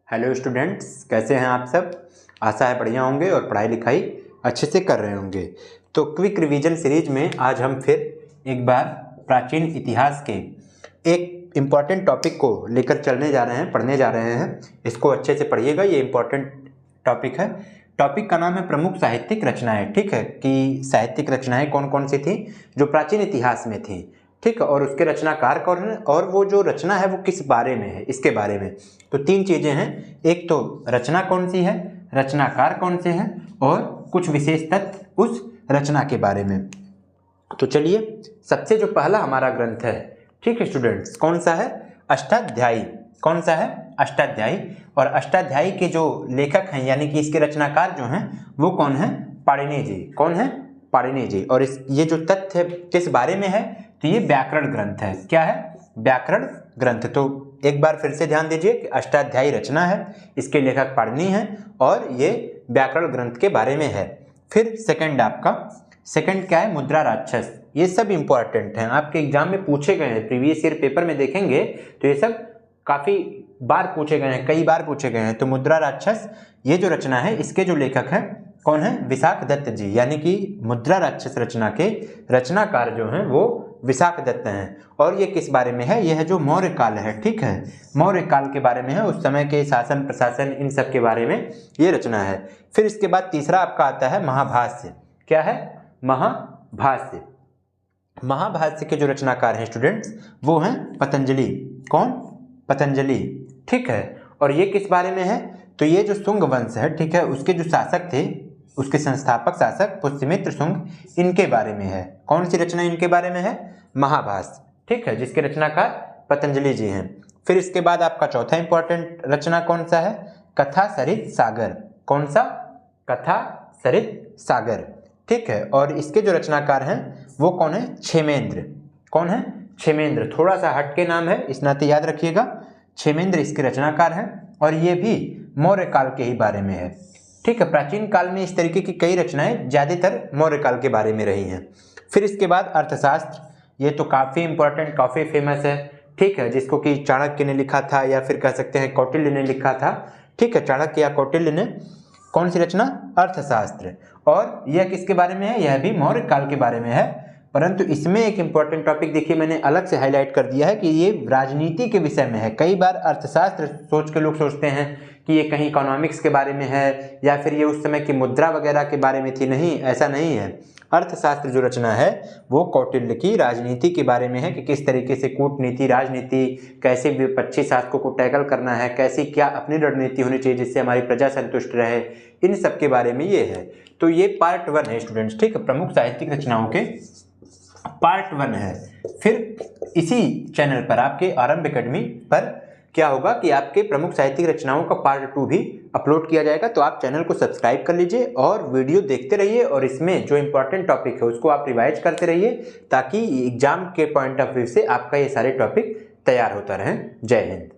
Hello students, कैसे हैं आप सब। आशा है बढ़िया होंगे और पढ़ाई लिखाई अच्छे से कर रहे होंगे। तो क्विक रिवीजन सीरीज में आज हम फिर एक बार प्राचीन इतिहास के एक इम्पॉर्टेंट टॉपिक को लेकर चलने जा रहे हैं, पढ़ने जा रहे हैं। इसको अच्छे से पढ़िएगा, ये इम्पॉर्टेंट टॉपिक है। टॉपिक का नाम है प्रमुख साहित्यिक रचनाएं। ठीक है, कि साहित्यिक रचनाएं कौन कौन सी थी जो प्राचीन इतिहास में थी। ठीक है, और उसके रचनाकार कौन है और वो जो रचना है वो किस बारे में है, इसके बारे में। तो तीन चीज़ें हैं, एक तो रचना कौन सी है, रचनाकार कौन से हैं और कुछ विशेष तथ्य उस रचना के बारे में। तो चलिए, सबसे जो पहला हमारा ग्रंथ है, ठीक है स्टूडेंट्स, कौन सा है? अष्टाध्यायी। कौन सा है? अष्टाध्यायी। और अष्टाध्यायी के जो लेखक हैं यानी कि इसके रचनाकार जो हैं वो कौन है? पाणिनि जी। कौन है? पाणिनि जी। और ये जो तथ्य किस बारे में है, तो ये व्याकरण ग्रंथ है। क्या है? व्याकरण ग्रंथ। तो एक बार फिर से ध्यान दीजिए कि अष्टाध्यायी रचना है, इसके लेखक पाणिनि हैं और ये व्याकरण ग्रंथ के बारे में है। फिर सेकंड क्या है? मुद्रा राक्षस। ये सब इंपॉर्टेंट हैं, आपके एग्जाम में पूछे गए हैं, प्रीवियस ईयर पेपर में देखेंगे तो ये सब काफ़ी बार पूछे गए हैं, कई बार पूछे गए हैं। तो मुद्रा राक्षस ये जो रचना है, इसके जो लेखक हैं कौन है? विशाख दत्त जी। यानी कि मुद्रा राक्षस रचना के रचनाकार जो हैं वो विशाख दत्त हैं। और ये किस बारे में है? यह जो मौर्य काल है, ठीक है, मौर्य काल के बारे में है, उस समय के शासन प्रशासन इन सब के बारे में ये रचना है। फिर इसके बाद तीसरा आपका आता है महाभाष्य। क्या है? महाभाष्य। महाभाष्य के जो रचनाकार हैं स्टूडेंट्स वो हैं पतंजलि। कौन? पतंजलि। ठीक है, और ये किस बारे में है? तो ये जो शुंग वंश है, ठीक है, उसके जो शासक थे, उसके संस्थापक शासक पुष्यमित्र शुंग, इनके बारे में है। कौन सी रचना इनके बारे में है? महाभाष्य। ठीक है, जिसके रचनाकार पतंजलि जी हैं। फिर इसके बाद आपका चौथा इंपॉर्टेंट रचना कौन सा है? कथा सरित सागर। कौन सा? कथा सरित सागर। ठीक है, और इसके जो रचनाकार हैं वो कौन है? क्षेमेंद्र। कौन है? क्षेमेंद्र। थोड़ा सा हटके नाम है, इस नाते याद रखिएगा। क्षेमेंद्र इसके रचनाकार हैं और ये भी मौर्य काल के ही बारे में है। ठीक है, प्राचीन काल में इस तरीके की कई रचनाएं ज़्यादातर मौर्य काल के बारे में रही हैं। फिर इसके बाद अर्थशास्त्र। ये तो काफ़ी इंपॉर्टेंट, काफ़ी फेमस है। ठीक है, जिसको कि चाणक्य ने लिखा था या फिर कह सकते हैं कौटिल्य ने लिखा था। ठीक है, चाणक्य या कौटिल्य ने कौन सी रचना? अर्थशास्त्र। और यह किसके बारे में है? यह भी मौर्य काल के बारे में है। परंतु इसमें एक इंपॉर्टेंट टॉपिक देखिए, मैंने अलग से हाईलाइट कर दिया है कि ये राजनीति के विषय में है। कई बार अर्थशास्त्र सोच के लोग सोचते हैं कि ये कहीं इकोनॉमिक्स के बारे में है या फिर ये उस समय की मुद्रा वगैरह के बारे में थी। नहीं, ऐसा नहीं है। अर्थशास्त्र जो रचना है वो कौटिल्य की राजनीति के बारे में है कि किस तरीके से कूटनीति, राजनीति, कैसे विपक्षी शासकों को टैकल करना है, कैसी क्या अपनी रणनीति होनी चाहिए जिससे हमारी प्रजा संतुष्ट रहे, इन सब के बारे में ये है। तो ये पार्ट 1 है स्टूडेंट्स। ठीक है, प्रमुख साहित्यिक रचनाओं के पार्ट 1 है। फिर इसी चैनल पर आपके आरंभ एकेडमी पर क्या होगा कि आपके प्रमुख साहित्यिक रचनाओं का पार्ट 2 भी अपलोड किया जाएगा। तो आप चैनल को सब्सक्राइब कर लीजिए और वीडियो देखते रहिए और इसमें जो इंपॉर्टेंट टॉपिक है उसको आप रिवाइज करते रहिए ताकि एग्जाम के पॉइंट ऑफ व्यू से आपका ये सारे टॉपिक तैयार होता रहें। जय हिंद।